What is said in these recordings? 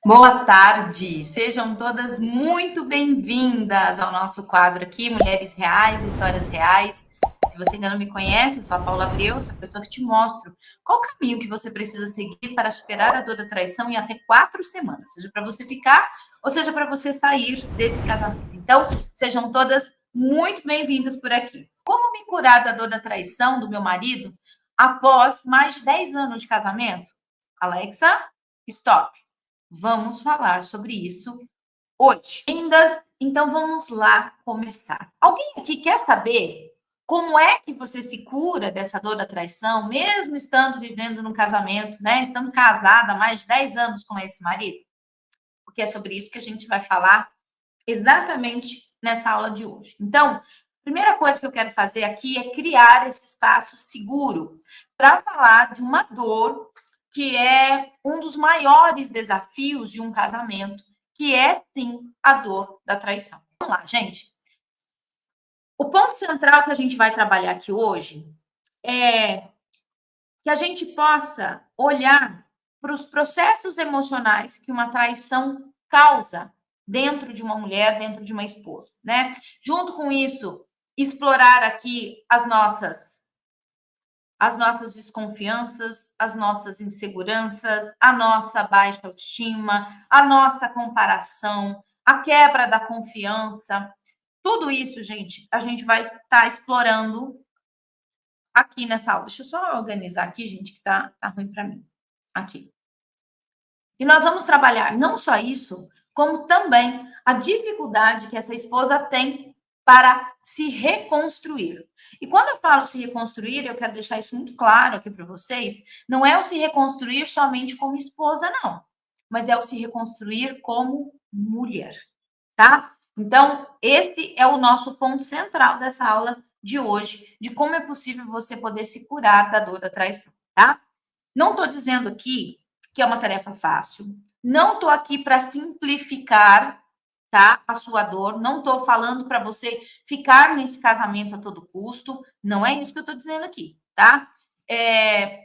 Boa tarde, sejam todas muito bem-vindas ao nosso quadro aqui, Mulheres Reais, Histórias Reais. Se você ainda não me conhece, eu sou a Paula Abreu, sou a pessoa que te mostro qual o caminho que você precisa seguir para superar a dor da traição em até 4 semanas, seja para você ficar ou seja para você sair desse casamento. Então, sejam todas muito bem-vindas por aqui. Como me curar da dor da traição do meu marido após mais de 10 anos de casamento? Alexa, stop. Vamos falar sobre isso hoje. Então vamos lá começar. Alguém aqui quer saber como é que você se cura dessa dor da traição, mesmo estando vivendo num casamento, né? Estando casada há mais de 10 anos com esse marido? Porque é sobre isso que a gente vai falar exatamente nessa aula de hoje. Então, a primeira coisa que eu quero fazer aqui é criar esse espaço seguro para falar de uma dor que é um dos maiores desafios de um casamento, que é sim a dor da traição. Vamos lá, gente. O ponto central que a gente vai trabalhar aqui hoje é que a gente possa olhar para os processos emocionais que uma traição causa dentro de uma mulher, dentro de uma esposa, né? Junto com isso, explorar aqui as nossas desconfianças, as nossas inseguranças, a nossa baixa autoestima, a nossa comparação, a quebra da confiança. Tudo isso, gente, a gente vai estar explorando aqui nessa aula. Deixa eu só organizar aqui, gente, que tá ruim para mim. Aqui. E nós vamos trabalhar não só isso, como também a dificuldade que essa esposa tem para se reconstruir. E quando eu falo se reconstruir, eu quero deixar isso muito claro aqui para vocês, não é o se reconstruir somente como esposa, não, mas é o se reconstruir como mulher, tá? Então, esse é o nosso ponto central dessa aula de hoje, de como é possível você poder se curar da dor da traição, tá? Não estou dizendo aqui que é uma tarefa fácil. Não estou aqui para simplificar, tá, a sua dor. Não estou falando para você ficar nesse casamento a todo custo. Não é isso que eu estou dizendo aqui, tá?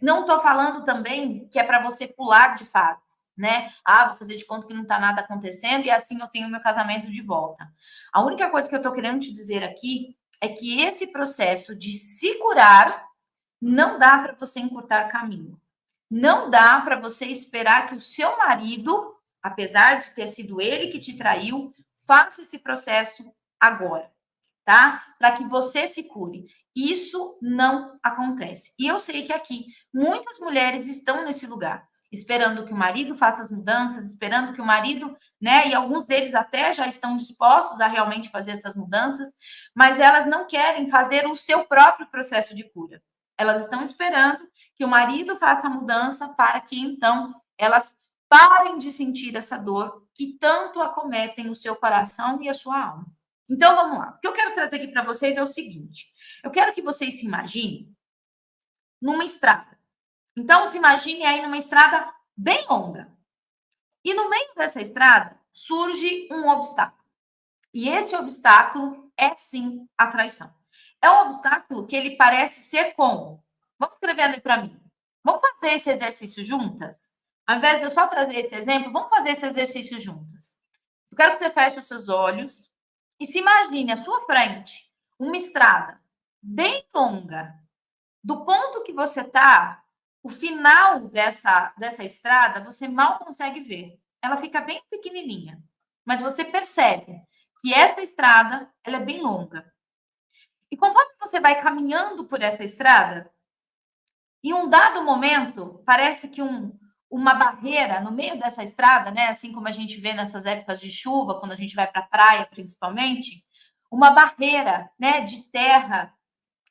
Não estou falando também que é para você pular de fase, né? Ah, vou fazer de conta que não está nada acontecendo e assim eu tenho meu casamento de volta. A única coisa que eu estou querendo te dizer aqui é que esse processo de se curar não dá para você encurtar caminho. Não dá para você esperar que o seu marido, apesar de ter sido ele que te traiu, faça esse processo agora, tá? Para que você se cure. Isso não acontece. E eu sei que aqui muitas mulheres estão nesse lugar, esperando que o marido faça as mudanças, esperando que o marido, né? E alguns deles até já estão dispostos a realmente fazer essas mudanças, mas elas não querem fazer o seu próprio processo de cura. Elas estão esperando que o marido faça a mudança para que então elas parem de sentir essa dor que tanto acometem o seu coração e a sua alma. Então vamos lá. O que eu quero trazer aqui para vocês é o seguinte: eu quero que vocês se imaginem numa estrada. Então se imagine aí numa estrada bem longa. E no meio dessa estrada surge um obstáculo. E esse obstáculo é sim a traição. É um obstáculo que ele parece ser como? Vamos escrevendo aí para mim. Vamos fazer esse exercício juntas? Ao invés de eu só trazer esse exemplo, vamos fazer esse exercício juntas. Eu quero que você feche os seus olhos e se imagine à sua frente uma estrada bem longa. Do ponto que você está, o final dessa estrada, você mal consegue ver. Ela fica bem pequenininha. Mas você percebe que essa estrada, ela é bem longa. E conforme você vai caminhando por essa estrada, em um dado momento, parece que uma barreira no meio dessa estrada, né, assim como a gente vê nessas épocas de chuva, quando a gente vai para a praia, principalmente, uma barreira, né, de terra,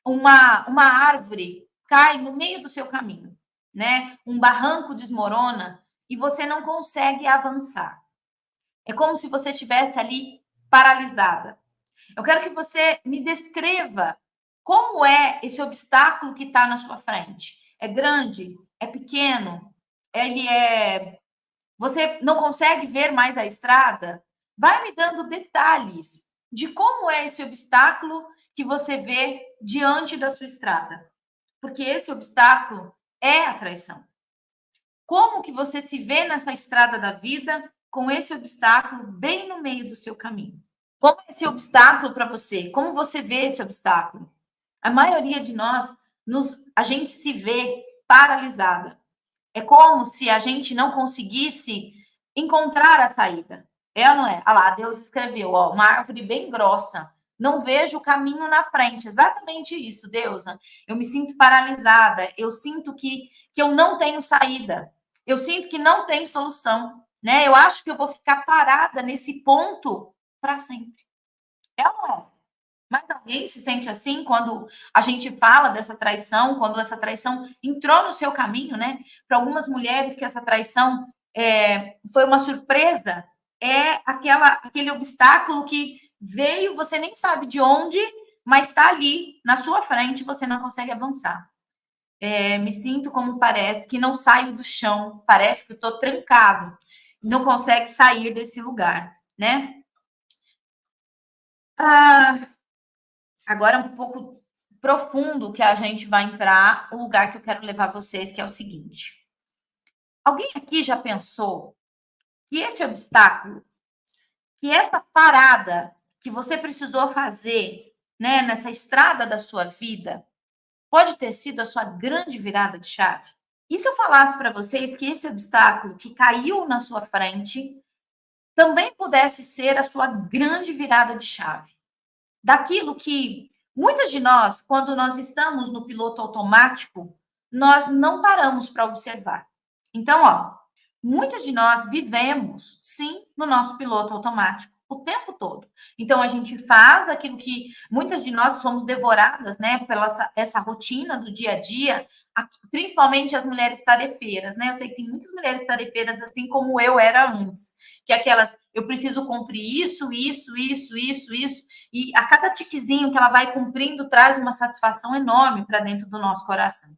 uma árvore cai no meio do seu caminho, né? Um barranco desmorona e você não consegue avançar. É como se você estivesse ali paralisada. Eu quero que você me descreva como é esse obstáculo que está na sua frente. É grande? É pequeno? Ele é. Você não consegue ver mais a estrada? Vai me dando detalhes de como é esse obstáculo que você vê diante da sua estrada. Porque esse obstáculo é a traição. Como que você se vê nessa estrada da vida com esse obstáculo bem no meio do seu caminho. Como é esse obstáculo para você? Como você vê esse obstáculo? A maioria de nós, a gente se vê paralisada. É como se a gente não conseguisse encontrar a saída. É ou não é? Ah lá, Deus escreveu, ó, uma árvore bem grossa. Não vejo o caminho na frente. Exatamente isso, Deusa. Eu me sinto paralisada. Eu sinto que eu não tenho saída. Eu sinto que não tem solução. Né? Eu acho que eu vou ficar parada nesse ponto para sempre. É ou não é? Mas alguém se sente assim quando a gente fala dessa traição, quando essa traição entrou no seu caminho, né? Para algumas mulheres que essa traição foi uma surpresa, é aquele obstáculo que veio, você nem sabe de onde, mas está ali na sua frente, você não consegue avançar. Me sinto como parece que não saio do chão, parece que eu estou trancado, não consegue sair desse lugar, né? Agora um pouco profundo que a gente vai entrar, o lugar que eu quero levar vocês, que é o seguinte. Alguém aqui já pensou que esse obstáculo, que essa parada que você precisou fazer, né, nessa estrada da sua vida, pode ter sido a sua grande virada de chave? E se eu falasse para vocês que esse obstáculo que caiu na sua frente também pudesse ser a sua grande virada de chave? Daquilo que muitas de nós, quando nós estamos no piloto automático, nós não paramos para observar. Então, ó, muitas de nós vivemos, sim, no nosso piloto automático o tempo todo. Então, a gente faz aquilo que muitas de nós somos devoradas, né, pela essa rotina do dia a dia, principalmente as mulheres tarefeiras, né? Eu sei que tem muitas mulheres tarefeiras, assim como eu era antes, que é aquelas, eu preciso cumprir isso, e a cada tiquezinho que ela vai cumprindo traz uma satisfação enorme para dentro do nosso coração.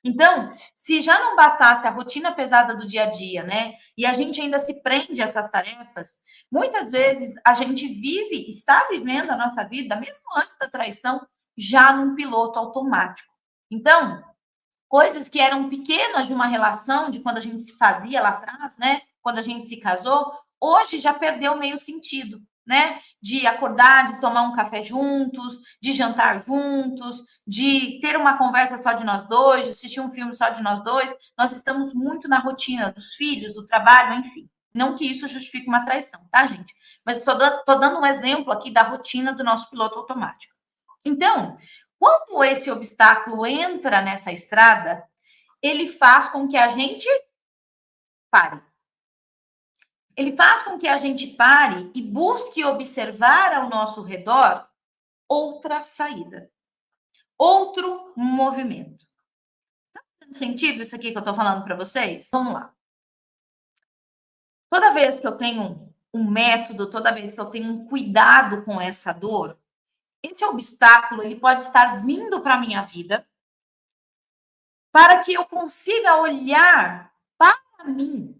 Então, se já não bastasse a rotina pesada do dia a dia, né? E a gente ainda se prende a essas tarefas, muitas vezes a gente está vivendo a nossa vida, mesmo antes da traição, já num piloto automático. Então, coisas que eram pequenas de uma relação, de quando a gente se fazia lá atrás, né? Quando a gente se casou, hoje já perdeu meio sentido, né? De acordar, de tomar um café juntos, de jantar juntos, de ter uma conversa só de nós dois, de assistir um filme só de nós dois. Nós estamos muito na rotina dos filhos, do trabalho, enfim. Não que isso justifique uma traição, tá, gente? Mas estou dando um exemplo aqui da rotina do nosso piloto automático. Então, quando esse obstáculo entra nessa estrada, ele faz com que a gente pare. Ele faz com que a gente pare e busque observar ao nosso redor outra saída, outro movimento. Tá fazendo sentido isso aqui que eu estou falando para vocês? Vamos lá. Toda vez que eu tenho um método, toda vez que eu tenho um cuidado com essa dor, esse obstáculo ele pode estar vindo para a minha vida para que eu consiga olhar para mim,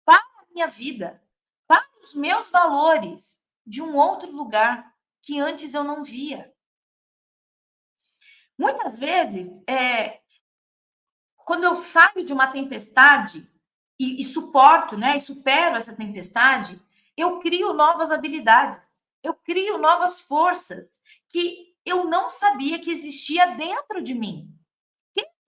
para a minha vida, para os meus valores de um outro lugar que antes eu não via. Muitas vezes, quando eu saio de uma tempestade e suporto, né, e supero essa tempestade, eu crio novas habilidades, eu crio novas forças que eu não sabia que existia dentro de mim.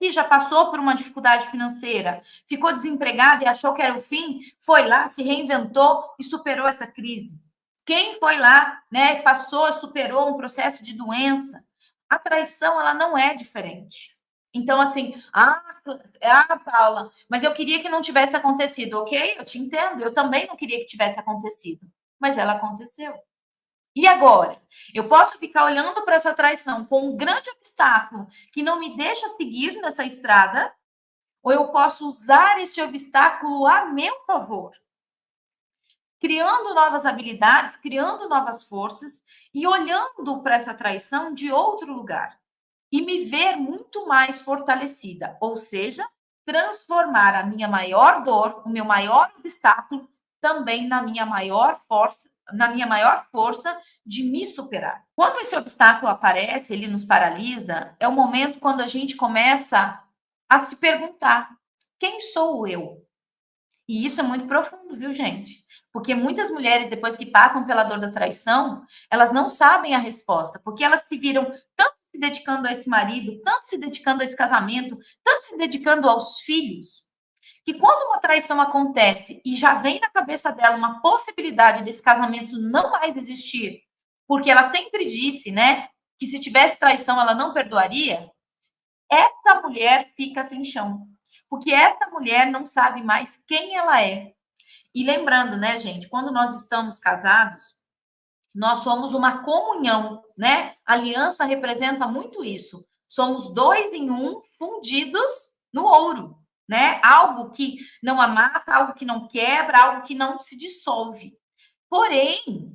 Quem já passou por uma dificuldade financeira, ficou desempregado e achou que era o fim, foi lá, se reinventou e superou essa crise. Quem foi lá, né, passou e superou um processo de doença. A traição, ela não é diferente. Então, assim, Paula, mas eu queria que não tivesse acontecido, ok? Eu te entendo, eu também não queria que tivesse acontecido, mas ela aconteceu. E agora? Eu posso ficar olhando para essa traição com um grande obstáculo que não me deixa seguir nessa estrada, ou eu posso usar esse obstáculo a meu favor, criando novas habilidades, criando novas forças e olhando para essa traição de outro lugar e me ver muito mais fortalecida, ou seja, transformar a minha maior dor, o meu maior obstáculo, também na minha maior força de me superar. Quando esse obstáculo aparece, ele nos paralisa, é o momento quando a gente começa a se perguntar: quem sou eu? E isso é muito profundo, viu, gente? Porque muitas mulheres, depois que passam pela dor da traição, elas não sabem a resposta, porque elas se viram tanto se dedicando a esse marido, tanto se dedicando a esse casamento, tanto se dedicando aos filhos, que quando uma traição acontece e já vem na cabeça dela uma possibilidade desse casamento não mais existir, porque ela sempre disse, né, que se tivesse traição ela não perdoaria, essa mulher fica sem chão. Porque essa mulher não sabe mais quem ela é. E lembrando, né, gente, quando nós estamos casados, nós somos uma comunhão, né? A aliança representa muito isso. Somos dois em um fundidos no ouro, né? Algo que não amassa, algo que não quebra, algo que não se dissolve. Porém,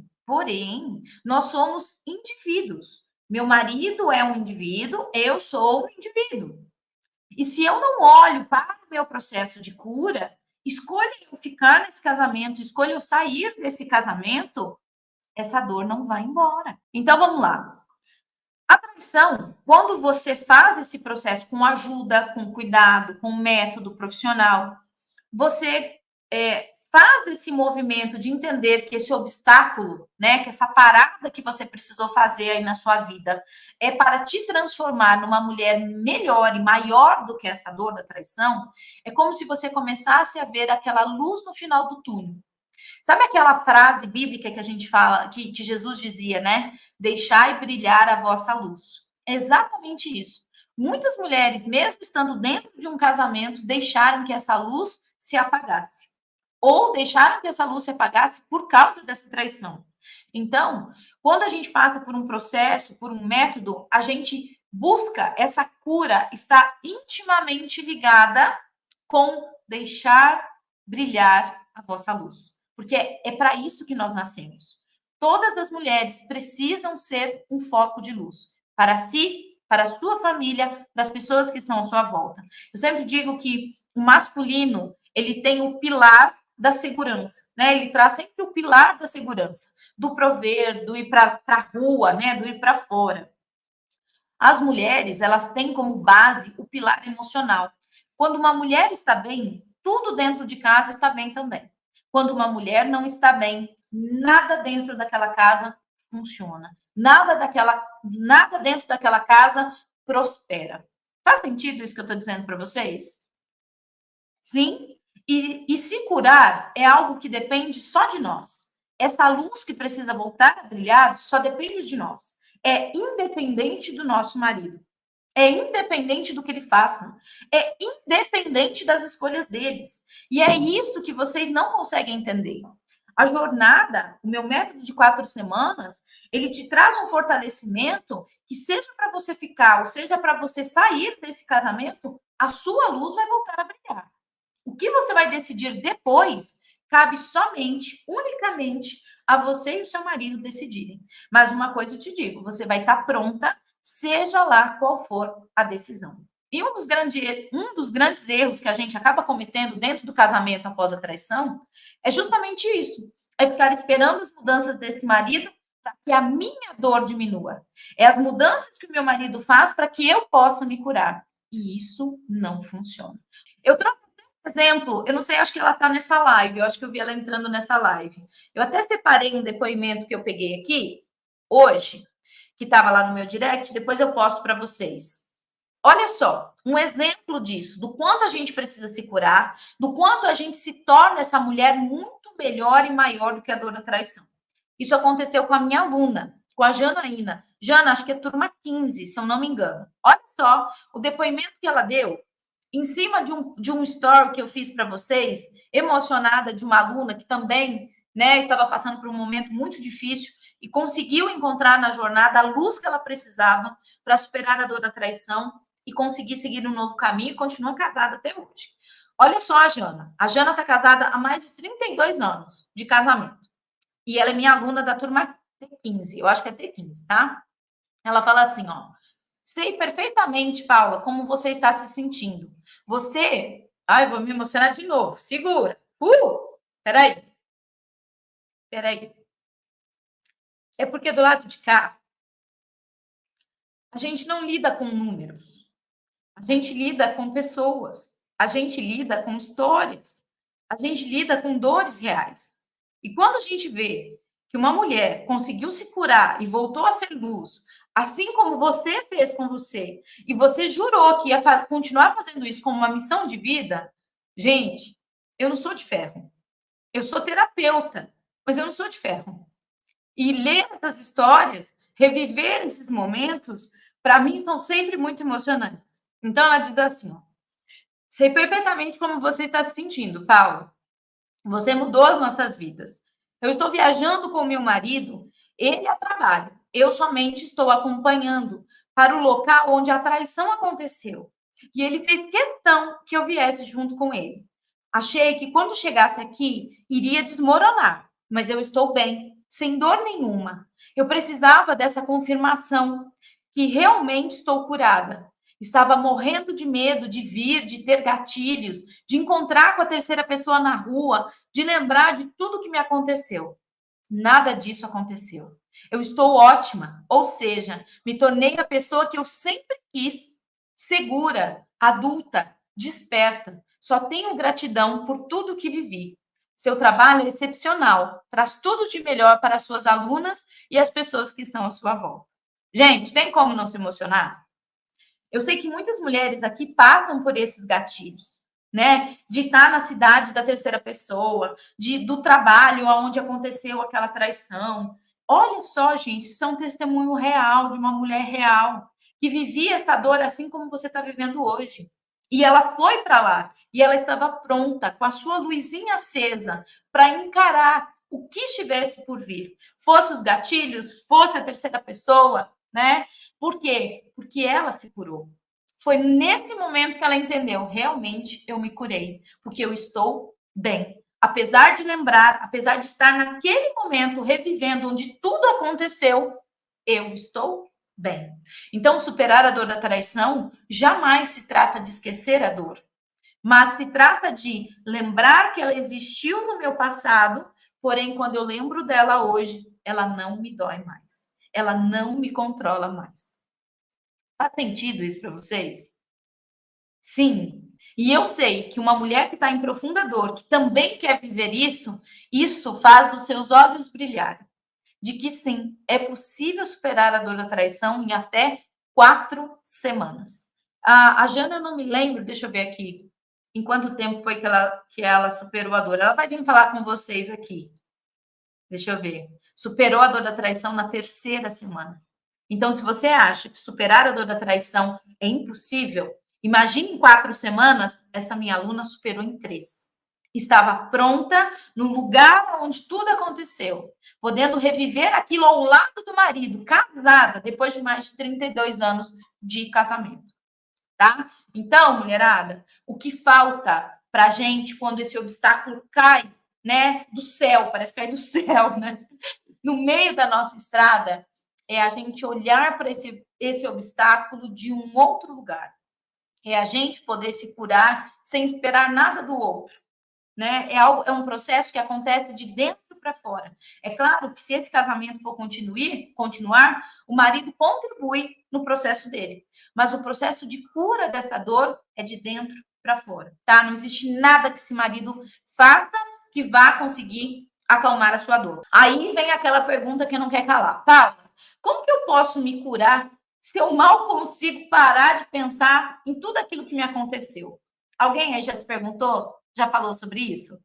nós somos indivíduos. Meu marido é um indivíduo, eu sou um indivíduo. E se eu não olho para o meu processo de cura, escolho eu ficar nesse casamento, escolho eu sair desse casamento, essa dor não vai embora. Então vamos lá. A traição, quando você faz esse processo com ajuda, com cuidado, com método profissional, você faz esse movimento de entender que esse obstáculo, né, que essa parada que você precisou fazer aí na sua vida é para te transformar numa mulher melhor e maior do que essa dor da traição, é como se você começasse a ver aquela luz no final do túnel. Sabe aquela frase bíblica que a gente fala, que Jesus dizia, né? Deixai brilhar a vossa luz. É exatamente isso. Muitas mulheres, mesmo estando dentro de um casamento, deixaram que essa luz se apagasse. Ou deixaram que essa luz se apagasse por causa dessa traição. Então, quando a gente passa por um processo, por um método, a gente busca essa cura, está intimamente ligada com deixar brilhar a vossa luz. Porque é para isso que nós nascemos. Todas as mulheres precisam ser um foco de luz para si, para a sua família, para as pessoas que estão à sua volta. Eu sempre digo que o masculino, ele tem o pilar da segurança, né? Ele traz sempre o pilar da segurança, do prover, do ir para a rua, né? Do ir para fora. As mulheres, elas têm como base o pilar emocional. Quando uma mulher está bem, tudo dentro de casa está bem também. Quando uma mulher não está bem, nada dentro daquela casa funciona. Nada dentro daquela casa prospera. Faz sentido isso que eu estou dizendo para vocês? Sim. E se curar é algo que depende só de nós. Essa luz que precisa voltar a brilhar só depende de nós. É independente do nosso marido. É independente do que ele faça. É independente das escolhas deles. E é isso que vocês não conseguem entender. A jornada, o meu método de 4 semanas, ele te traz um fortalecimento que seja para você ficar, ou seja para você sair desse casamento, a sua luz vai voltar a brilhar. O que você vai decidir depois cabe somente, unicamente a você e o seu marido decidirem. Mas uma coisa eu te digo, você vai estar pronta, seja lá qual for a decisão. E um dos grandes erros que a gente acaba cometendo dentro do casamento após a traição é justamente isso. É ficar esperando as mudanças desse marido para que a minha dor diminua. É as mudanças que o meu marido faz para que eu possa me curar. E isso não funciona. Eu trouxe exemplo, eu não sei, acho que ela está nessa live, eu acho que eu vi ela entrando nessa live. Eu até separei um depoimento que eu peguei aqui hoje, que estava lá no meu direct, depois eu posto para vocês. Olha só, um exemplo disso, do quanto a gente precisa se curar, do quanto a gente se torna essa mulher muito melhor e maior do que a dor da traição. Isso aconteceu com a minha aluna, com a Janaína. Jana, acho que é turma 15, se eu não me engano. Olha só o depoimento que ela deu em cima de um story que eu fiz para vocês, emocionada de uma aluna que também, né, estava passando por um momento muito difícil e conseguiu encontrar na jornada a luz que ela precisava para superar a dor da traição e conseguir seguir um novo caminho e continua casada até hoje. Olha só a Jana. A Jana está casada há mais de 32 anos de casamento. E ela é minha aluna da turma T15. Eu acho que é T15, tá? Ela fala assim, ó. Sei perfeitamente, Paula, como você está se sentindo. Você. Ai, vou me emocionar de novo. Segura. Peraí. Peraí. É porque do lado de cá, a gente não lida com números. A gente lida com pessoas. A gente lida com histórias. A gente lida com dores reais. E quando a gente vê que uma mulher conseguiu se curar e voltou a ser luz, assim como você fez com você, e você jurou que ia continuar fazendo isso como uma missão de vida, gente, eu não sou de ferro. Eu sou terapeuta, mas eu não sou de ferro. E ler essas histórias, reviver esses momentos, para mim são sempre muito emocionantes. Então ela diz assim, ó, sei perfeitamente como você está se sentindo, Paulo. Você mudou as nossas vidas. Eu estou viajando com meu marido, ele a trabalho. Eu somente estou acompanhando para o local onde a traição aconteceu. E ele fez questão que eu viesse junto com ele. Achei que quando chegasse aqui, iria desmoronar, mas eu estou bem, sem dor nenhuma. Eu precisava dessa confirmação que realmente estou curada. Estava morrendo de medo de vir, de ter gatilhos, de encontrar com a terceira pessoa na rua, de lembrar de tudo que me aconteceu. Nada disso aconteceu. Eu estou ótima, ou seja, me tornei a pessoa que eu sempre quis, segura, adulta, desperta. Só tenho gratidão por tudo que vivi. Seu trabalho é excepcional, traz tudo de melhor para as suas alunas e as pessoas que estão à sua volta. Gente, tem como não se emocionar? Eu sei que muitas mulheres aqui passam por esses gatilhos, né? De estar na cidade da terceira pessoa, do trabalho onde aconteceu aquela traição. Olha só, gente, isso é um testemunho real de uma mulher real que vivia essa dor assim como você está vivendo hoje. E ela foi para lá e ela estava pronta, com a sua luzinha acesa, para encarar o que estivesse por vir. Fosse os gatilhos, fosse a terceira pessoa, né? Por quê? Porque ela se curou. Foi nesse momento que ela entendeu, realmente eu me curei, porque eu estou bem. Apesar de lembrar, apesar de estar naquele momento revivendo onde tudo aconteceu, eu estou bem. Então, superar a dor da traição jamais se trata de esquecer a dor, mas se trata de lembrar que ela existiu no meu passado, porém, quando eu lembro dela hoje, ela não me dói mais. Ela não me controla mais. Faz sentido isso para vocês? Sim. E eu sei que uma mulher que está em profunda dor, que também quer viver isso, isso faz os seus olhos brilharem. De que sim, é possível superar a dor da traição em até 4 semanas. A Jana, eu não me lembro, deixa eu ver aqui, em quanto tempo foi que ela superou a dor. Ela vai vir falar com vocês aqui. Deixa eu ver. Superou a dor da traição na 3ª semana. Então, se você acha que superar a dor da traição é impossível, imagine em 4 semanas, essa minha aluna superou em 3. Estava pronta no lugar onde tudo aconteceu, podendo reviver aquilo ao lado do marido, casada, depois de mais de 32 anos de casamento, tá? Então, mulherada, o que falta pra gente quando esse obstáculo cai, né, do céu, parece cair do céu, né? No meio da nossa estrada, é a gente olhar para esse obstáculo de um outro lugar. É a gente poder se curar sem esperar nada do outro, né? É um processo que acontece de dentro para fora. É claro que se esse casamento for continuar, o marido contribui no processo dele, mas o processo de cura dessa dor é de dentro para fora, tá? Não existe nada que esse marido faça que vá conseguir acalmar a sua dor. Aí vem aquela pergunta que não quer calar. Paula, como que eu posso me curar se eu mal consigo parar de pensar em tudo aquilo que me aconteceu? Alguém aí já se perguntou? Já falou sobre isso?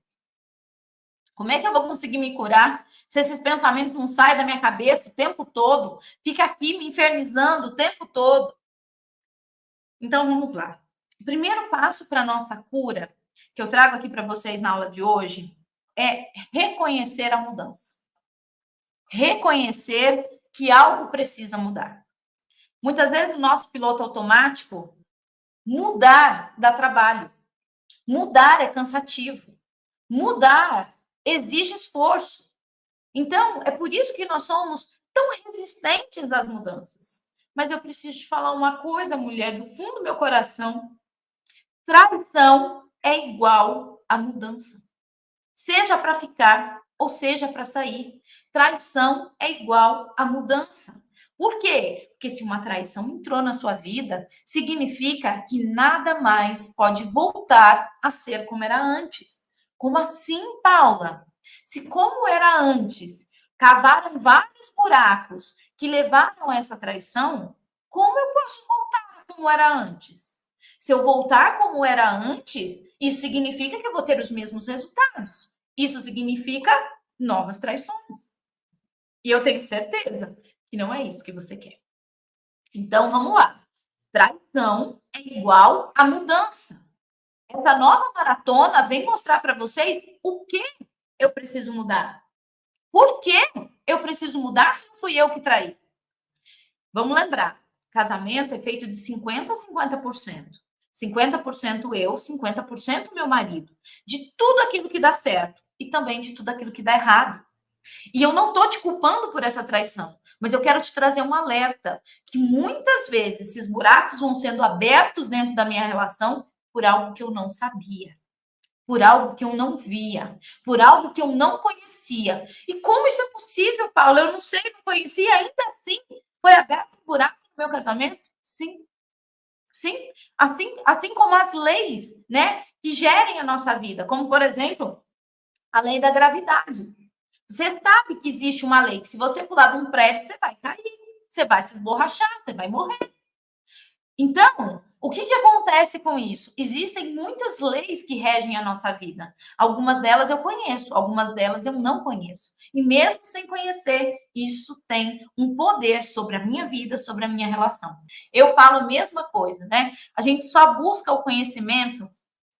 Como é que eu vou conseguir me curar se esses pensamentos não saem da minha cabeça o tempo todo? Fica aqui me infernizando o tempo todo. Então vamos lá. O primeiro passo para a nossa cura, que eu trago aqui para vocês na aula de hoje, é reconhecer a mudança. Reconhecer que algo precisa mudar. Muitas vezes o nosso piloto automático, mudar dá trabalho. Mudar é cansativo. Mudar exige esforço. Então, é por isso que nós somos tão resistentes às mudanças. Mas eu preciso te falar uma coisa, mulher, do fundo do meu coração. Traição é igual a mudança. Seja para ficar ou seja para sair. Traição é igual a mudança. Por quê? Porque se uma traição entrou na sua vida, significa que nada mais pode voltar a ser como era antes. Como assim, Paula? Se como era antes, cavaram vários buracos que levaram a essa traição, como eu posso voltar como era antes? Se eu voltar como era antes, isso significa que eu vou ter os mesmos resultados. Isso significa novas traições. E eu tenho certeza que não é isso que você quer. Então, vamos lá. Traição é igual a mudança. Essa nova maratona vem mostrar para vocês o que eu preciso mudar. Por que eu preciso mudar se não fui eu que traí? Vamos lembrar, casamento é feito de 50% a 50%. 50% eu, 50% meu marido. De tudo aquilo que dá certo e também de tudo aquilo que dá errado. E eu não estou te culpando por essa traição, mas eu quero te trazer um alerta que muitas vezes esses buracos vão sendo abertos dentro da minha relação por algo que eu não sabia, por algo que eu não via, por algo que eu não conhecia. E como isso é possível, Paulo? Eu não sei, não conhecia, ainda assim foi aberto um buraco no meu casamento? Sim. Sim, assim como as leis, né, que gerem a nossa vida, como por exemplo, a lei da gravidade. Você sabe que existe uma lei que se você pular de um prédio, você vai cair, você vai se esborrachar, você vai morrer. Então, o que acontece com isso? Existem muitas leis que regem a nossa vida. Algumas delas eu conheço, algumas delas eu não conheço. E mesmo sem conhecer, isso tem um poder sobre a minha vida, sobre a minha relação. Eu falo a mesma coisa, né? A gente só busca o conhecimento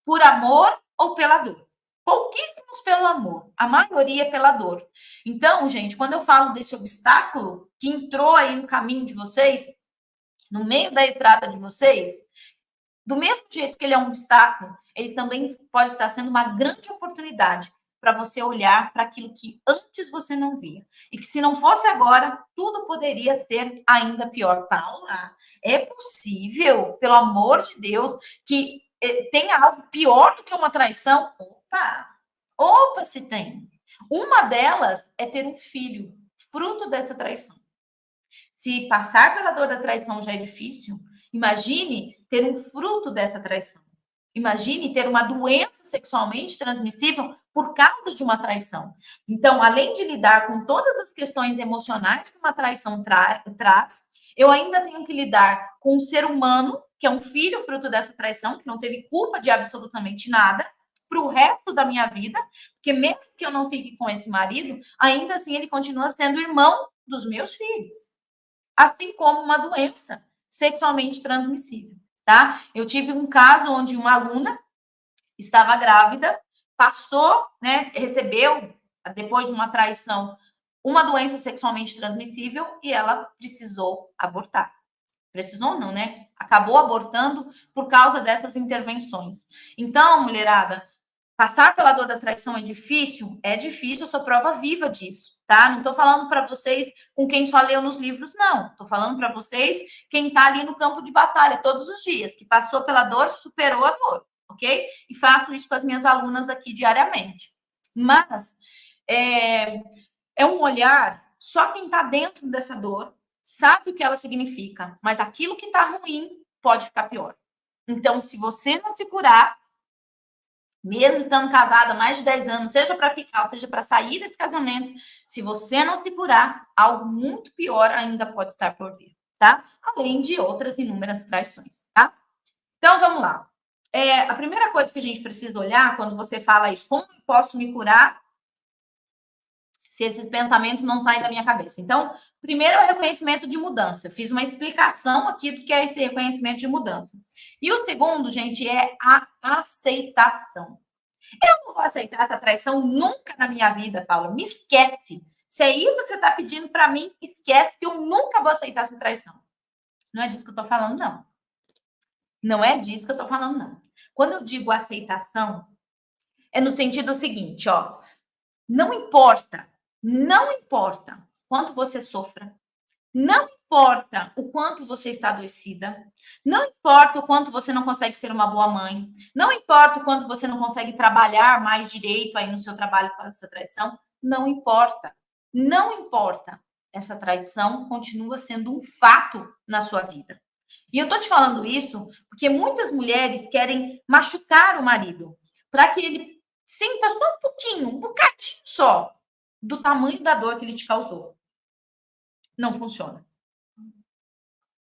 por amor ou pela dor. Pouquíssimos pelo amor, a maioria pela dor. Então, gente, quando eu falo desse obstáculo que entrou aí no caminho de vocês, no meio da estrada de vocês, do mesmo jeito que ele é um obstáculo, ele também pode estar sendo uma grande oportunidade para você olhar para aquilo que antes você não via. E que se não fosse agora, tudo poderia ser ainda pior. Paula, é possível, pelo amor de Deus, que tenha algo pior do que uma traição? Opa, se tem. Uma delas é ter um filho, fruto dessa traição. Se passar pela dor da traição já é difícil, imagine ter um fruto dessa traição. Imagine ter uma doença sexualmente transmissível por causa de uma traição. Então, além de lidar com todas as questões emocionais que uma traição traz, eu ainda tenho que lidar com um ser humano, que é um filho fruto dessa traição, que não teve culpa de absolutamente nada, para o resto da minha vida, porque mesmo que eu não fique com esse marido, ainda assim ele continua sendo irmão dos meus filhos, assim como uma doença sexualmente transmissível, tá? Eu tive um caso onde uma aluna estava grávida, passou, né, recebeu, depois de uma traição, uma doença sexualmente transmissível e ela precisou abortar. Precisou não, né? Acabou abortando por causa dessas intervenções. Então, mulherada, passar pela dor da traição é difícil? É difícil, eu sou prova viva disso, tá? Não tô falando para vocês com quem só leu nos livros, não. Tô falando para vocês quem tá ali no campo de batalha todos os dias, que passou pela dor, superou a dor, ok? E faço isso com as minhas alunas aqui diariamente. Mas é um olhar, só quem tá dentro dessa dor sabe o que ela significa, mas aquilo que tá ruim pode ficar pior. Então, se você não se curar, mesmo estando casada há mais de 10 anos, seja para ficar, seja para sair desse casamento, se você não se curar, algo muito pior ainda pode estar por vir, tá? Além de outras inúmeras traições, tá? Então, vamos lá. A primeira coisa que a gente precisa olhar quando você fala isso, como eu posso me curar se esses pensamentos não saem da minha cabeça? Então, primeiro é o reconhecimento de mudança. Eu fiz uma explicação aqui do que é esse reconhecimento de mudança. E o segundo, gente, é a aceitação. Eu não vou aceitar essa traição nunca na minha vida, Paula. Me esquece. Se é isso que você está pedindo para mim, esquece que eu nunca vou aceitar essa traição. Não é disso que eu estou falando, não. Não é disso que eu estou falando, não. Quando eu digo aceitação, é no sentido seguinte, ó. Não importa quanto você sofra, não importa o quanto você está adoecida, não importa o quanto você não consegue ser uma boa mãe, não importa o quanto você não consegue trabalhar mais direito aí no seu trabalho com essa traição, não importa. Não importa. Essa traição continua sendo um fato na sua vida. E eu tô te falando isso porque muitas mulheres querem machucar o marido, para que ele Sinta só um pouquinho, um bocadinho só do tamanho da dor que ele te causou. Não funciona.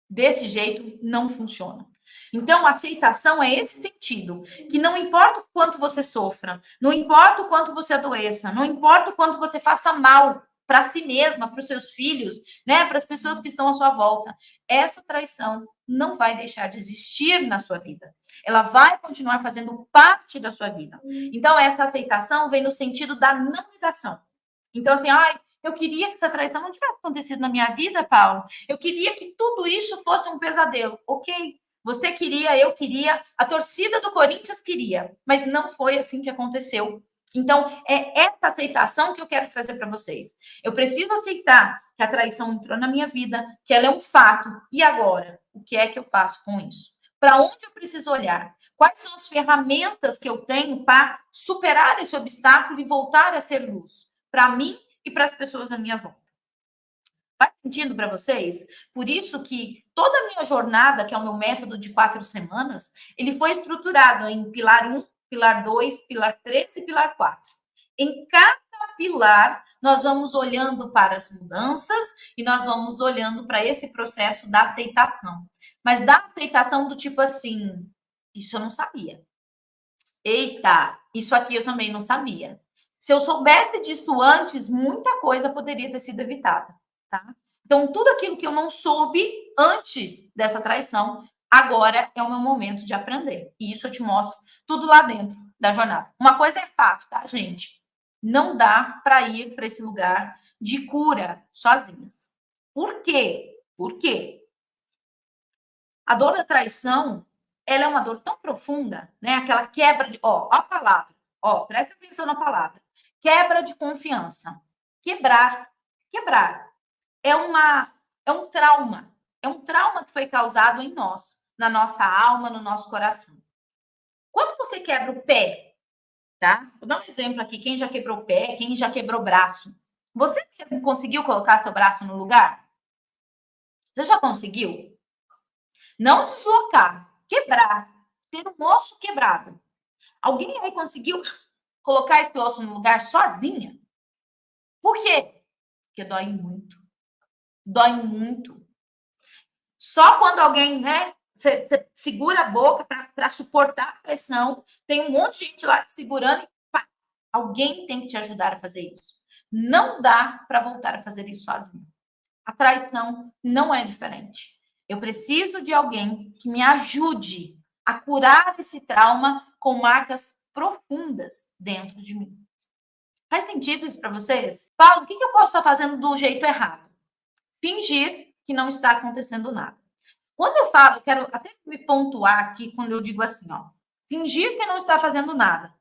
Desse jeito, não funciona. Então, a aceitação é esse sentido, que não importa o quanto você sofra, não importa o quanto você adoeça, não importa o quanto você faça mal para si mesma, para os seus filhos, né, para as pessoas que estão à sua volta, essa traição não vai deixar de existir na sua vida. Ela vai continuar fazendo parte da sua vida. Então, essa aceitação vem no sentido da não negação. Então, assim, ai, eu queria que essa traição não tivesse acontecido na minha vida, Paulo. Eu queria que tudo isso fosse um pesadelo. Ok, você queria, eu queria, a torcida do Corinthians queria, mas não foi assim que aconteceu. Então, é essa aceitação que eu quero trazer para vocês. Eu preciso aceitar que a traição entrou na minha vida, que ela é um fato. E agora? O que é que eu faço com isso? Para onde eu preciso olhar? Quais são as ferramentas que eu tenho para superar esse obstáculo e voltar a ser luz? Para mim e para as pessoas à minha volta. Faz sentido para vocês? Por isso que toda a minha jornada, que é o meu método de 4 semanas, ele foi estruturado em pilar 1, pilar 2, pilar 3 e pilar 4. Em cada pilar, nós vamos olhando para as mudanças e nós vamos olhando para esse processo da aceitação. Mas da aceitação do tipo assim, isso eu não sabia. Eita, isso aqui eu também não sabia. Se eu soubesse disso antes, muita coisa poderia ter sido evitada, tá? Então, tudo aquilo que eu não soube antes dessa traição, agora é o meu momento de aprender. E isso eu te mostro tudo lá dentro da jornada. Uma coisa é fato, tá, gente? Não dá para ir para esse lugar de cura sozinhas. Por quê? Por quê? A dor da traição, ela é uma dor tão profunda, né? Aquela quebra de, ó, a palavra, ó, presta atenção na palavra. Quebra de confiança. Quebrar, quebrar. É um trauma. É um trauma que foi causado em nós, na nossa alma, no nosso coração. Quando você quebra o pé, tá? Vou dar um exemplo aqui, quem já quebrou o pé, quem já quebrou o braço. Você mesmo conseguiu colocar seu braço no lugar? Você já conseguiu? Não deslocar, quebrar, ter um osso quebrado. Alguém aí conseguiu colocar esse osso no lugar sozinha? Por quê? Porque dói muito. Dói muito. Só quando alguém, né, você segura a boca para suportar a pressão, tem um monte de gente lá te segurando e pá, alguém tem que te ajudar a fazer isso. Não dá para voltar a fazer isso sozinho. A traição não é diferente. Eu preciso de alguém que me ajude a curar esse trauma com marcas profundas dentro de mim. Faz sentido isso para vocês? Paulo, o que eu posso estar fazendo do jeito errado? Fingir que não está acontecendo nada. Quando eu falo, eu quero até me pontuar aqui quando eu digo assim, ó, fingir que não está fazendo nada.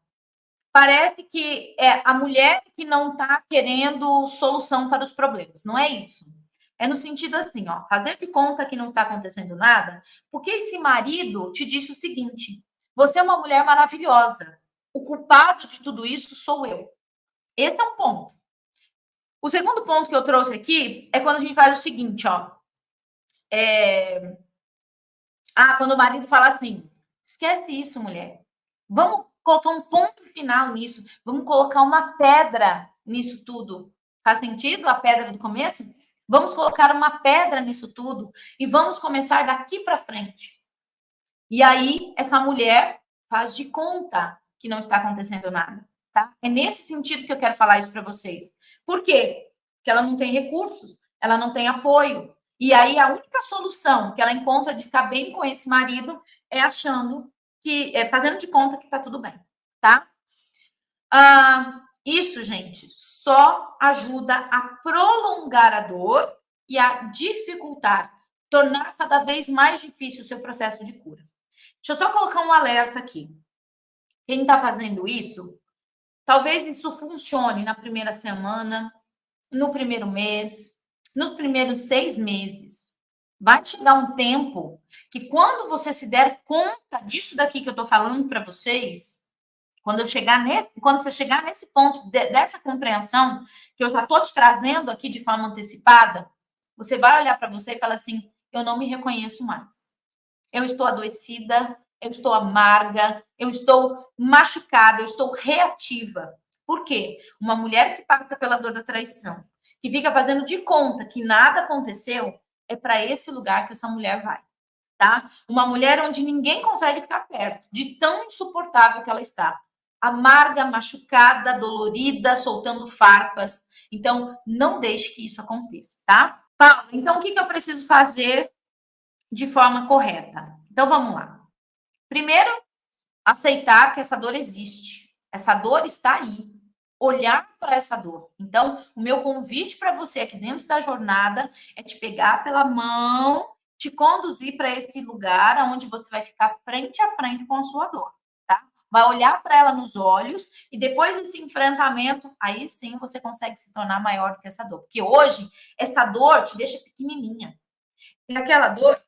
Parece que é a mulher que não está querendo solução para os problemas. Não é isso. É no sentido assim, ó, fazer de conta que não está acontecendo nada, porque esse marido te disse o seguinte: você é uma mulher maravilhosa. O culpado de tudo isso sou eu. Esse é um ponto. O segundo ponto que eu trouxe aqui é quando a gente faz o seguinte, ó. Quando o marido fala assim: esquece isso, mulher. Vamos colocar um ponto final nisso. Vamos colocar uma pedra nisso tudo. Faz sentido a pedra do começo? Vamos colocar uma pedra nisso tudo e vamos começar daqui para frente. E aí, essa mulher faz de conta que não está acontecendo nada, tá? É nesse sentido que eu quero falar isso para vocês. Por quê? Porque ela não tem recursos, ela não tem apoio. E aí, a única solução que ela encontra de ficar bem com esse marido é achando que, fazendo de conta que tá tudo bem, tá? Isso, gente, só ajuda a prolongar a dor e a dificultar, tornar cada vez mais difícil o seu processo de cura. Deixa eu só colocar um alerta aqui. Quem está fazendo isso, talvez isso funcione na primeira semana, no primeiro mês, nos primeiros 6 meses. Vai chegar um tempo que quando você se der conta disso daqui que eu estou falando para vocês, quando você chegar nesse ponto dessa compreensão que eu já estou te trazendo aqui de forma antecipada, você vai olhar para você e falar assim: eu não me reconheço mais. Eu estou adoecida, eu estou amarga, eu estou machucada, eu estou reativa. Por quê? Uma mulher que passa pela dor da traição, que fica fazendo de conta que nada aconteceu, é para esse lugar que essa mulher vai, tá? Uma mulher onde ninguém consegue ficar perto, de tão insuportável que ela está. Amarga, machucada, dolorida, soltando farpas. Então, não deixe que isso aconteça, tá? Paulo, então o que eu preciso fazer de forma correta? Então, vamos lá. Primeiro, aceitar que essa dor existe. Essa dor está aí. Olhar para essa dor. Então, o meu convite para você aqui dentro da jornada é te pegar pela mão, te conduzir para esse lugar onde você vai ficar frente a frente com a sua dor, tá? Vai olhar para ela nos olhos e depois desse enfrentamento, aí sim você consegue se tornar maior do que essa dor. Porque hoje, essa dor te deixa pequenininha. É aquela dor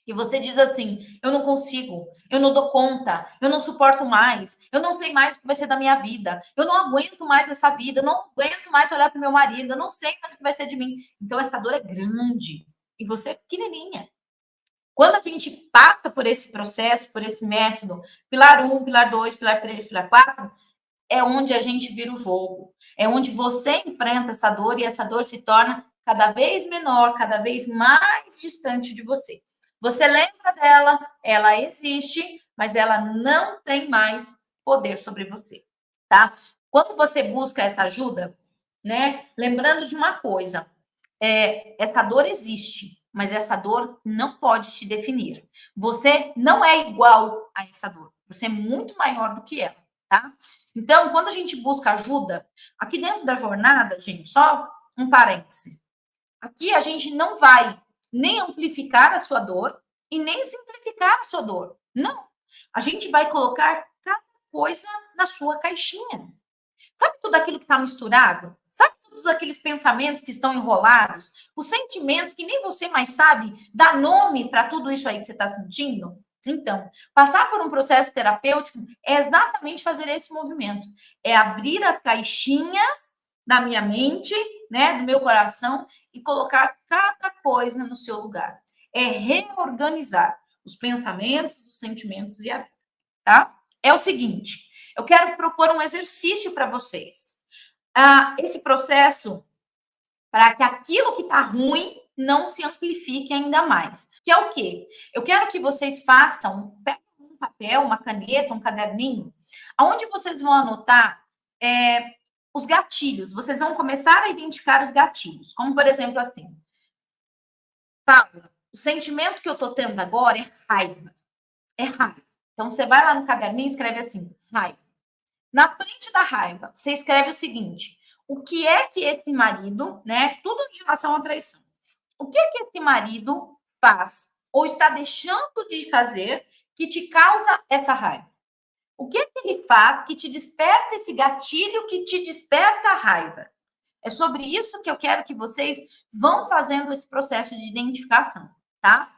que você diz assim: eu não consigo, eu não dou conta, eu não suporto mais, eu não sei mais o que vai ser da minha vida, eu não aguento mais essa vida, eu não aguento mais olhar para o meu marido, eu não sei mais o que vai ser de mim. Então, essa dor é grande e você é pequenininha. Quando a gente passa por esse processo, por esse método, pilar 1, pilar 2, pilar 3, pilar 4, é onde a gente vira o jogo. É onde você enfrenta essa dor e essa dor se torna cada vez menor, cada vez mais distante de você. Você lembra dela, ela existe, mas ela não tem mais poder sobre você, tá? Quando você busca essa ajuda, né? Lembrando de uma coisa, essa dor existe, mas essa dor não pode te definir. Você não é igual a essa dor. Você é muito maior do que ela, tá? Então, quando a gente busca ajuda, aqui dentro da jornada, gente, só um parêntese. Aqui a gente não vai nem amplificar a sua dor e nem simplificar a sua dor. Não. A gente vai colocar cada coisa na sua caixinha. Sabe tudo aquilo que está misturado? Sabe todos aqueles pensamentos que estão enrolados? Os sentimentos que nem você mais sabe dar nome para tudo isso aí que você está sentindo? Então, passar por um processo terapêutico é exatamente fazer esse movimento. É abrir as caixinhas da minha mente, né, do meu coração e colocar cada coisa no seu lugar. É reorganizar os pensamentos, os sentimentos e a vida, tá? É o seguinte, eu quero propor um exercício para vocês. Esse processo para que aquilo que está ruim não se amplifique ainda mais. Que é o quê? Eu quero que vocês façam, peguem um papel, uma caneta, um caderninho, onde vocês vão anotar os gatilhos. Vocês vão começar a identificar os gatilhos. Como, por exemplo, assim, Paula, o sentimento que eu estou tendo agora é raiva. É raiva. Então, você vai lá no caderninho e escreve assim, raiva. Na frente da raiva, você escreve o seguinte: o que é que esse marido, né? Tudo em relação à traição. O que é que esse marido faz ou está deixando de fazer que te causa essa raiva? O que é que ele faz que te desperta esse gatilho que te desperta a raiva? É sobre isso que eu quero que vocês vão fazendo esse processo de identificação, tá?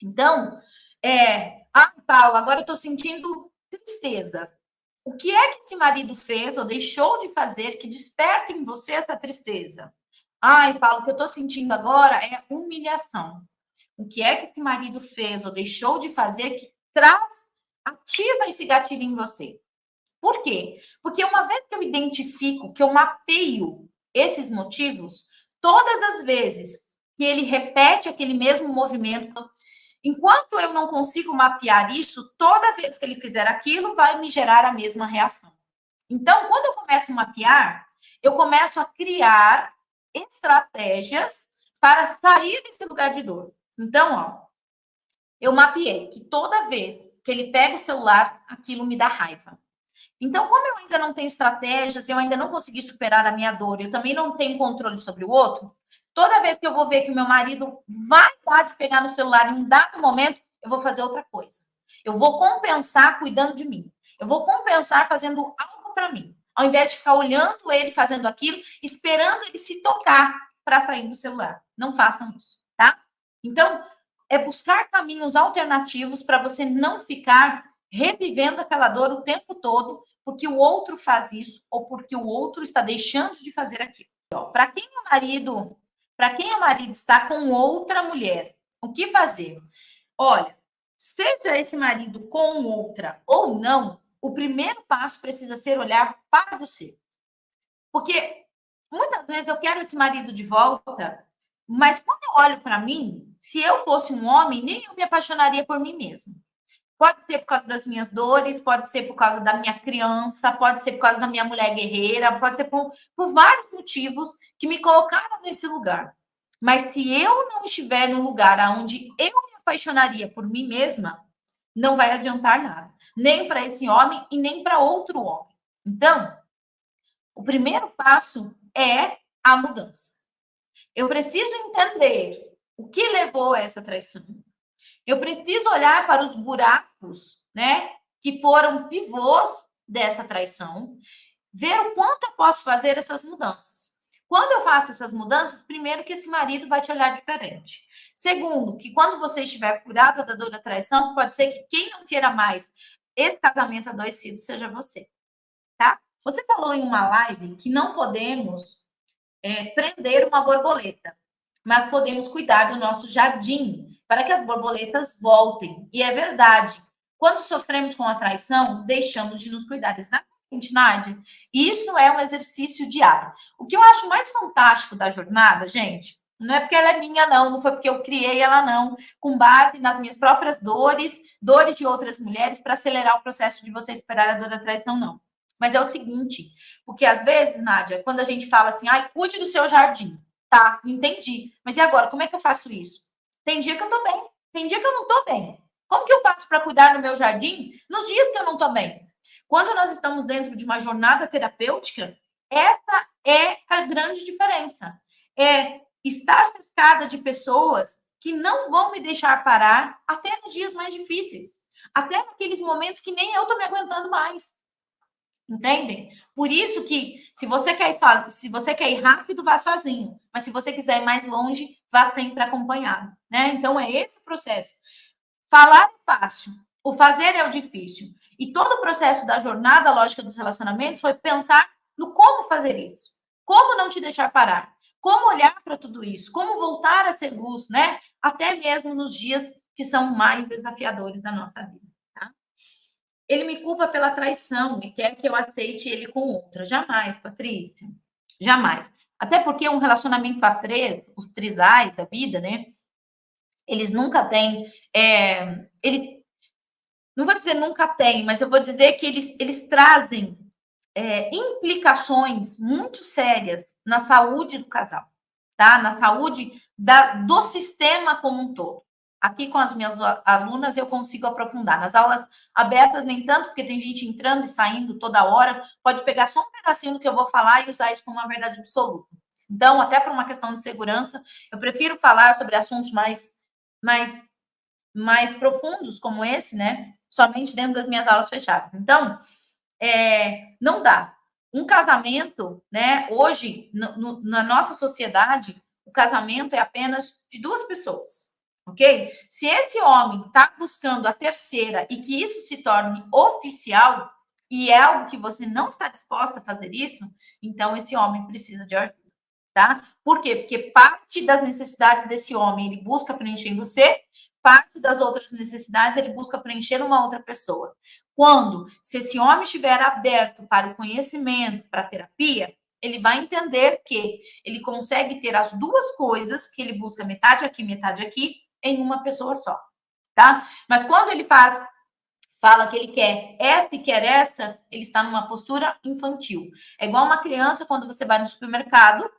Então, Paulo, agora eu estou sentindo tristeza. O que é que esse marido fez ou deixou de fazer que desperta em você essa tristeza? Ai, Paulo, o que eu estou sentindo agora é humilhação. O que é que esse marido fez ou deixou de fazer que ativa esse gatilho em você? Por quê? Porque uma vez que eu identifico, que eu mapeio esses motivos, todas as vezes que ele repete aquele mesmo movimento, enquanto eu não consigo mapear isso, toda vez que ele fizer aquilo, vai me gerar a mesma reação. Então, quando eu começo a mapear, eu começo a criar estratégias para sair desse lugar de dor. Então, ó, eu mapeei que toda vez que ele pega o celular, aquilo me dá raiva. Então, como eu ainda não tenho estratégias, eu ainda não consegui superar a minha dor, eu também não tenho controle sobre o outro, toda vez que eu vou ver que o meu marido vai dar de pegar no celular em um dado momento, eu vou fazer outra coisa. Eu vou compensar cuidando de mim. Eu vou compensar fazendo algo para mim. Ao invés de ficar olhando ele fazendo aquilo, esperando ele se tocar para sair do celular. Não façam isso, tá? Então, é buscar caminhos alternativos para você não ficar revivendo aquela dor o tempo todo, porque o outro faz isso ou porque o outro está deixando de fazer aquilo. Para quem o marido está com outra mulher, o que fazer? Olha, Seja esse marido com outra ou não, o primeiro passo precisa ser olhar para você. Porque muitas vezes eu quero esse marido de volta, mas quando eu olho para mim, se eu fosse um homem, nem eu me apaixonaria por mim mesmo. Pode ser por causa das minhas dores, pode ser por causa da minha criança, pode ser por causa da minha mulher guerreira, pode ser por vários motivos que me colocaram nesse lugar. Mas se eu não estiver no lugar onde eu me apaixonaria por mim mesma, não vai adiantar nada. Nem para esse homem e nem para outro homem. Então, o primeiro passo é a mudança. Eu preciso entender o que levou a essa traição. Eu preciso olhar para os buracos, né, que foram pivôs dessa traição, ver o quanto eu posso fazer essas mudanças. Quando eu faço essas mudanças, primeiro que esse marido vai te olhar diferente. Segundo, que quando você estiver curada da dor da traição, pode ser que quem não queira mais esse casamento adoecido seja você, tá? Você falou em uma live que não podemos prender uma borboleta, mas podemos cuidar do nosso jardim para que as borboletas voltem. E é verdade. Quando sofremos com a traição, deixamos de nos cuidar. Exatamente, Nádia. Isso é um exercício diário. O que eu acho mais fantástico da jornada, gente, não é porque ela é minha, não foi porque eu criei ela, não, com base nas minhas próprias dores, dores de outras mulheres, para acelerar o processo de você superar a dor da traição, não. Mas é o seguinte, porque às vezes, Nádia, quando a gente fala assim, ai, cuide do seu jardim. Tá, entendi. Mas e agora, como é que eu faço isso? Tem dia que eu tô bem, tem dia que eu não tô bem. Como que eu faço para cuidar do meu jardim nos dias que eu não tô bem? Quando nós estamos dentro de uma jornada terapêutica, essa é a grande diferença. É estar cercada de pessoas que não vão me deixar parar até nos dias mais difíceis. Até naqueles momentos que nem eu tô me aguentando mais. Entendem? Por isso que se você quer ir rápido, vá sozinho. Mas se você quiser ir mais longe, vá sempre acompanhado, né? Então é esse o processo. Falar é fácil, o fazer é o difícil. E todo o processo da jornada lógica dos relacionamentos foi pensar no como fazer isso. Como não te deixar parar? Como olhar para tudo isso? Como voltar a ser luz, né? Até mesmo nos dias que são mais desafiadores da nossa vida, tá? Ele me culpa pela traição e quer que eu aceite ele com outra. Jamais, Patrícia. Jamais. Até porque um relacionamento a três, os trisais da vida, né? Eles nunca têm. Eles, não vou dizer nunca têm, mas eu vou dizer que eles trazem implicações muito sérias na saúde do casal, tá? Na saúde do sistema como um todo. Aqui com as minhas alunas eu consigo aprofundar. Nas aulas abertas, nem tanto, porque tem gente entrando e saindo toda hora. Pode pegar só um pedacinho do que eu vou falar e usar isso como uma verdade absoluta. Então, até por uma questão de segurança, eu prefiro falar sobre assuntos mais profundos como esse, né? Somente dentro das minhas aulas fechadas. Então, não dá. Um casamento, né? Hoje, na nossa sociedade, o casamento é apenas de duas pessoas, ok? Se esse homem está buscando a terceira e que isso se torne oficial, e é algo que você não está disposta a fazer isso, então esse homem precisa de ajuda, tá? Por quê? Porque parte das necessidades desse homem ele busca preencher em você, parte das outras necessidades ele busca preencher numa outra pessoa. Se esse homem estiver aberto para o conhecimento, para a terapia, ele vai entender que ele consegue ter as duas coisas, que ele busca metade aqui, em uma pessoa só, tá? Mas quando ele fala que ele quer essa e quer essa, ele está numa postura infantil. É igual uma criança quando você vai no supermercado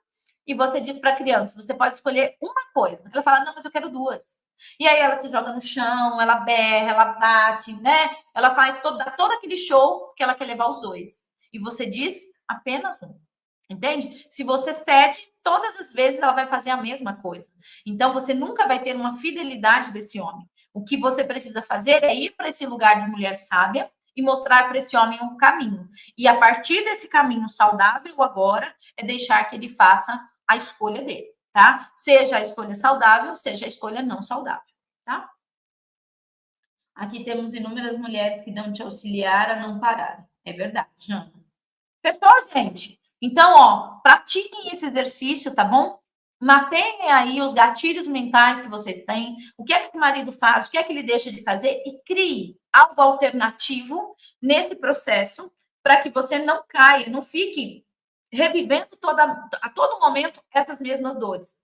e você diz para a criança, você pode escolher uma coisa. Ela fala, não, mas eu quero duas. E aí ela se joga no chão, ela berra, ela bate, né? Ela faz todo aquele show que ela quer levar os dois. E você diz apenas um. Entende? Se você cede, todas as vezes ela vai fazer a mesma coisa. Então você nunca vai ter uma fidelidade desse homem. O que você precisa fazer é ir para esse lugar de mulher sábia e mostrar para esse homem um caminho. E a partir desse caminho saudável agora, é deixar que ele faça a escolha dele, tá? Seja a escolha saudável, seja a escolha não saudável, tá? Aqui temos inúmeras mulheres que dão te auxiliar a não parar. É verdade, Jana. Fechou, gente? Então, ó, pratiquem esse exercício, tá bom? Mapeiem aí os gatilhos mentais que vocês têm, o que é que esse marido faz, o que é que ele deixa de fazer e crie algo alternativo nesse processo para que você não caia, não fique revivendo a todo momento essas mesmas dores.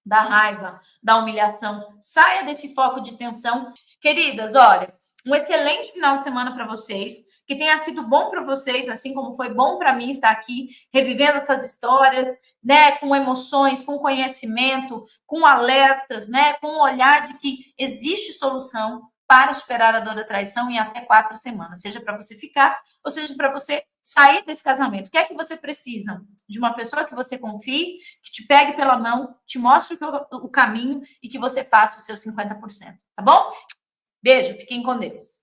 Da raiva, da humilhação. Saia desse foco de tensão. Queridas, olha, um excelente final de semana para vocês. Que tenha sido bom para vocês, assim como foi bom para mim estar aqui revivendo essas histórias, né, com emoções, com conhecimento, com alertas, né, com o olhar de que existe solução para superar a dor da traição em até 4 semanas, seja para você ficar ou seja para você sair desse casamento. O que é que você precisa? De uma pessoa que você confie, que te pegue pela mão, te mostre o caminho e que você faça os seus 50%, tá bom? Beijo, fiquem com Deus.